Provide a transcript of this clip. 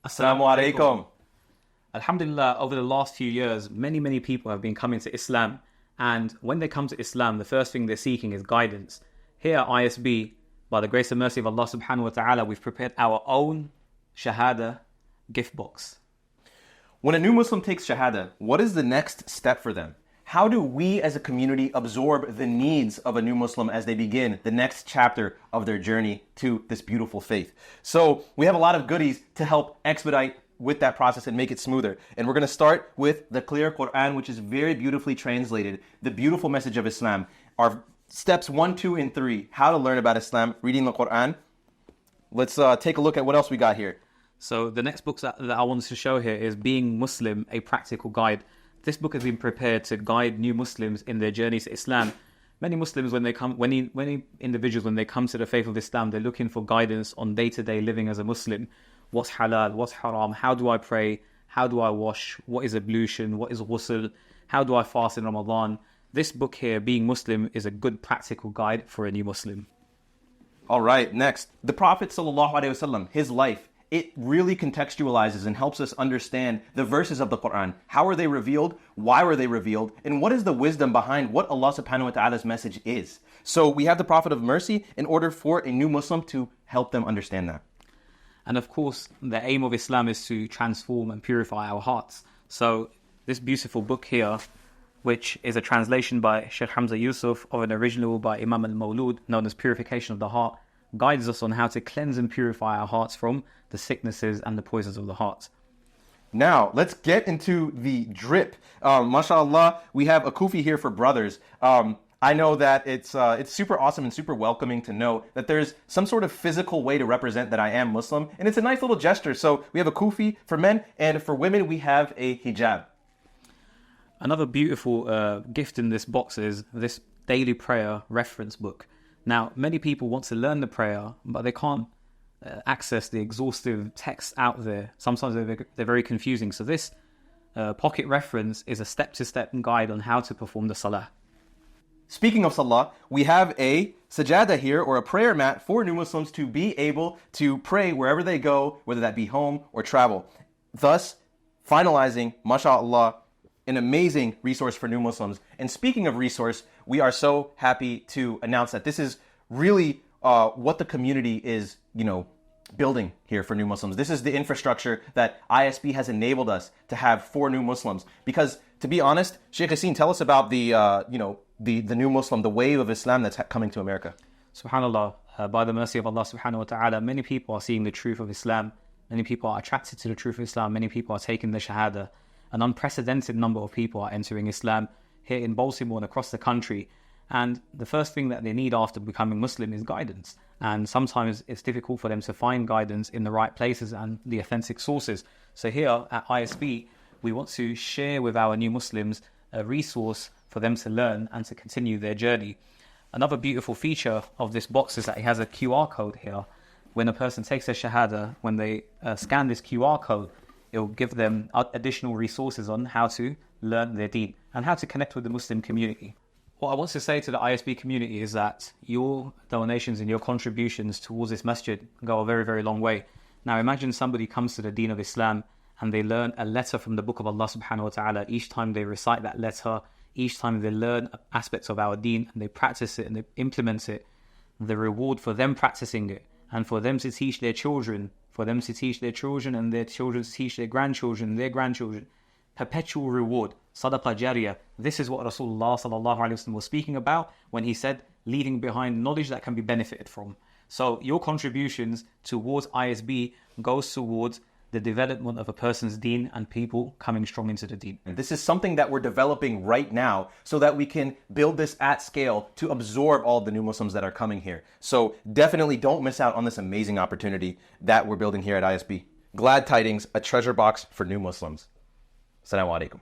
Assalamu alaikum. Alhamdulillah, over the last few years, many people have been coming to Islam. And when they come to Islam, the first thing they're seeking is guidance. Here at ISB, by the grace and mercy of Allah subhanahu wa ta'ala, we've prepared our own Shahada gift box. When a new Muslim takes Shahada, what is the next step for them? How do we as a community absorb the needs of a new Muslim as they begin the next chapter of their journey to this beautiful faith? So we have a lot of goodies to help expedite with that process and make it smoother. And we're going to start with the clear Quran, which is very beautifully translated, the beautiful message of Islam. Our steps 1, 2, and 3, how to learn about Islam, reading the Quran. Let's take a look at what else we got here. So the next book that I wanted to show here is Being Muslim, a Practical Guide. This book has been prepared to guide new Muslims in their journey to Islam. Many Muslims, when they come to the faith of Islam, they're looking for guidance on day-to-day living as a Muslim. What's halal? What's haram? How do I pray? How do I wash? What is ablution? What is ghusl? How do I fast in Ramadan? This book here, Being Muslim, is a good practical guide for a new Muslim. All right, next. The Prophet ﷺ, his life, it really contextualizes and helps us understand the verses of the Quran. How are they revealed? Why were they revealed? And what is the wisdom behind what Allah subhanahu wa ta'ala's message is? So we have the Prophet of Mercy in order for a new Muslim to help them understand that. And of course, the aim of Islam is to transform and purify our hearts. So this beautiful book here, which is a translation by Sh Hamza Yusuf of an original by Imam al-Mawlud, known as Purification of the Heart, guides us on how to cleanse and purify our hearts from the sicknesses and the poisons of the heart. Now, let's get into the drip. MashaAllah, we have a kufi here for brothers. I know that it's super awesome and super welcoming to know that there's some sort of physical way to represent that I am Muslim, and it's a nice little gesture. So we have a kufi for men, and for women we have a hijab. Another beautiful gift in this box is this daily prayer reference book. Now, many people want to learn the prayer, but they can't access the exhaustive texts out there. Sometimes they're very confusing. So this pocket reference is a step-to-step guide on how to perform the salah. Speaking of salah, we have a sajada here, or a prayer mat for new Muslims to be able to pray wherever they go, whether that be home or travel. Thus, finalizing, mashallah, an amazing resource for new Muslims. And speaking of resource, we are so happy to announce that this is really what the community is, building here for new Muslims. This is the infrastructure that ISB has enabled us to have for new Muslims. Because, to be honest, Sheikh Haseen, tell us about the new Muslim, the wave of Islam that's coming to America. SubhanAllah, by the mercy of Allah subhanahu wa ta'ala, many people are seeing the truth of Islam. Many people are attracted to the truth of Islam. Many people are taking the Shahada. An unprecedented number of people are entering Islam here in Baltimore and across the country. And the first thing that they need after becoming Muslim is guidance. And sometimes it's difficult for them to find guidance in the right places and the authentic sources. So here at ISB, we want to share with our new Muslims a resource for them to learn and to continue their journey. Another beautiful feature of this box is that it has a QR code here. When a person takes their Shahada, when they scan this QR code, it will give them additional resources on how to learn their deen and how to connect with the Muslim community. What I want to say to the ISB community is that your donations and your contributions towards this masjid go a very, very long way. Now imagine somebody comes to the deen of Islam and they learn a letter from the book of Allah subhanahu wa ta'ala. Each time they recite that letter, each time they learn aspects of our deen and they practice it and they implement it, the reward for them practicing it and for them to teach their children, for them to teach their children and their children to teach their grandchildren and their grandchildren, perpetual reward, sadaqah jariyah. This is what Rasulullah sallallahu alaihi wasallam was speaking about when he said, leaving behind knowledge that can be benefited from. So your contributions towards ISB goes towards the development of a person's deen and people coming strong into the deen. And this is something that we're developing right now so that we can build this at scale to absorb all the new Muslims that are coming here. So definitely don't miss out on this amazing opportunity that we're building here at ISB. Glad Tidings, a treasure box for new Muslims. Assalamu alaikum.